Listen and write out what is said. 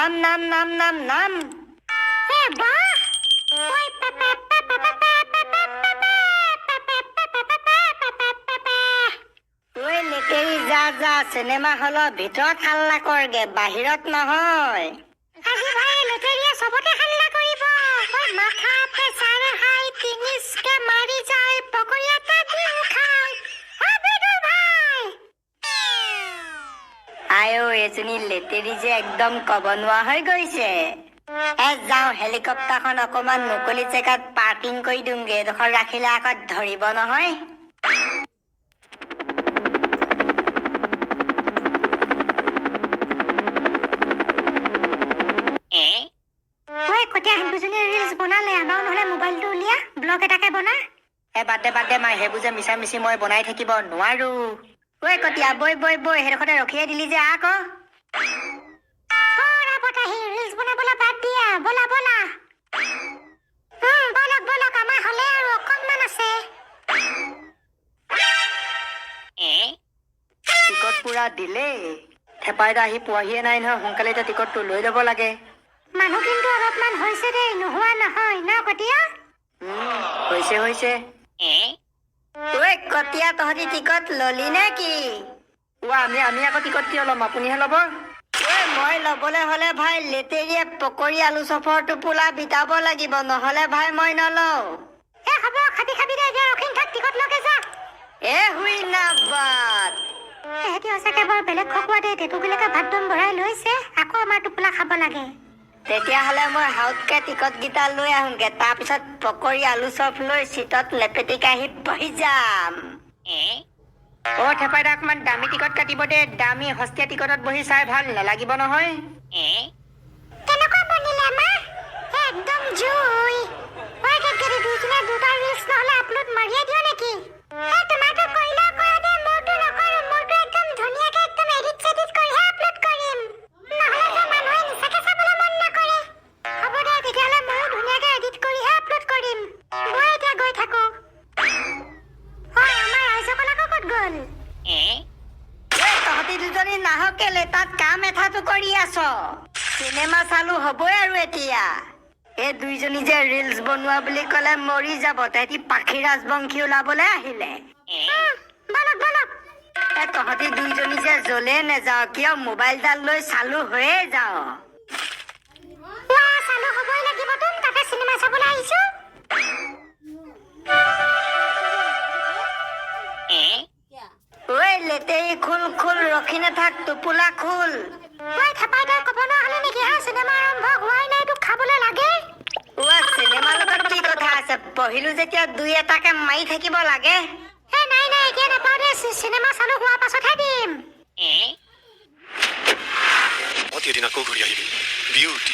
নাম এ বাহ ওই ঐ লেটেৰি যা চিনেমা হলৰ ভিতৰত হাল্লা কৰগে বাহিৰত নহয়। আজি ভাই লেটেৰিয়ে সবতে হাল্লা কৰিব ওই মাথা প্ৰেছাৰ হাই টিনিছকে মাৰি যায় পকৰিয়াটা দিম খাই হাবিদুল ভাই আয়ো এজনী লেটেৰি যে একদম কব নোৱাৰা হৈ গৈছে। যাওঁ হেলিকপ্টাৰখন অকমান মুকলি জেগাত পাৰ্কিং কৰি দিওঁগে, এডোখৰ ৰাখিলে আকৌ ধৰিব নহয়। ওই কতিয়া হিন্দুজনী ৰিলছ বনালে আমাও নহলে মোবাইলটো উলিয়া ব্লগ এটাকে বনা। বাদ দে মাই, সেইবোৰ যে মিছা মিছি মই বনাই থাকিব নোৱাৰো। ঐ কতিয়া বৈ সেইডোখৰতে ৰখিয়ে দিলি যে আকৌ। ৰিলছ বনাবলৈ বাদ দিয়া, বলা বলক আমাৰ হলে আৰু অকণমান আছে। টিকট পুৰা দিলেই, থেপাইদা আহি পোৱাহিয়ে নাই নহয়, সোনকালে এতিয়া টিকটটো লৈ ল'ব লাগে। মানুহ কিন্তু অলপমান হৈছে দেই, নোহোৱা নহয় ন কতিয়া? হৈছে। ঐ কতিয়া তহঁতি টিকট ললি নে কি? আমি আকৌ টিকট কিয় ল'ম, আপুনিহে ল'ব। মই ল'বলৈ হলে ভাই লেটেৰিয়ে পকৰি আলু চপৰ টোপোলা বিটাব লাগিব, নহলে ভাই মই নলওঁ। হ'ব খাবি দে, এতিয়া ৰখিম থাক, টিকট লগে যা। হুই নাবাদ। এহেঁতি সঁচাকে বৰ বেলেগ খকুৱা দেই, টেটুবিলাকে ভাত দম ভৰাই লৈছে, আকৌ আমাৰ টোপোলা খাব লাগে। তেতিয়াহ'লে মই হাউতকে টিকট কেইটা লৈ আহোঁগে, তাৰপিছত পকৰি আলু চপ লৈ চিটত লেপেটিকে আহি বহি যাম। থেপাইদা অকমান দামী টিকট কাটিব দে, দামী সস্তীয়া টিকটত বহি চাই ভাল নালাগিব নহয়। কেনেকুৱা বনিলে মা? একদম জুই। ওই কেটকেৰি দুইজনে দুটা ৰিলছ নহলে আপলোড মাৰিয়ে দিও নেকি? তোমাৰটো কৰিলে কৰা দে, মোৰটো নকৰো, মোৰটো একদম ধুনীয়াকে একদম এডিট চেডিট কৰিহে আপলোড কৰিম। নহলে যে মানুহে নিচাকে চাবলৈ মন নকৰে। হ'ব দে তেতিয়াহলে ময়ো ধুনীয়াকে এডিট কৰিহে আপলোড কৰিম। মই এতিয়া গৈ থাকো। আমাৰ ৰাইজসকল আকৌ ক'ত গ'ল? তহঁতি দুজনী নাহ কেলে, তাত কাম এটাটো কৰি আছ। চিনেমা চালু হবই আৰু এতিয়া। এই দুইজনী যে ৰিলছ বনোৱা বুলি কলে মৰি যাব, তেহেঁতি পাখি ৰাজবংশী ওলাবলৈ আহিলে। বলক তহঁতি দুইজনী যে জ্বলে নেযাও কিয়, মোবাইলডাল লৈ চালু হৈয়ে যাও। চালু হবই লাগিব, তোন তাতে চিনেমা চাবলৈ আহিছো। ঐ লেটেৰি খুল ৰখি নাথাক, টোপোলা খুল। থেপাইদাই ক'ব নোৱাৰা হলি নেকি? চিনেমা আৰম্ভ হোৱাই নাই, তোক খাবলৈ লাগে। চিনেমাৰ লগত কি কথা আছে, পঢ়িলো যেতিয়া দুই এটাকে মাৰি থাকিব লাগে। নাই এতিয়া নাপাওঁ দে, চিনেমা চালু হোৱাৰ পাছতহে দিম। মই এদিন আকৌ ঘূৰি আহিবি বিউটি।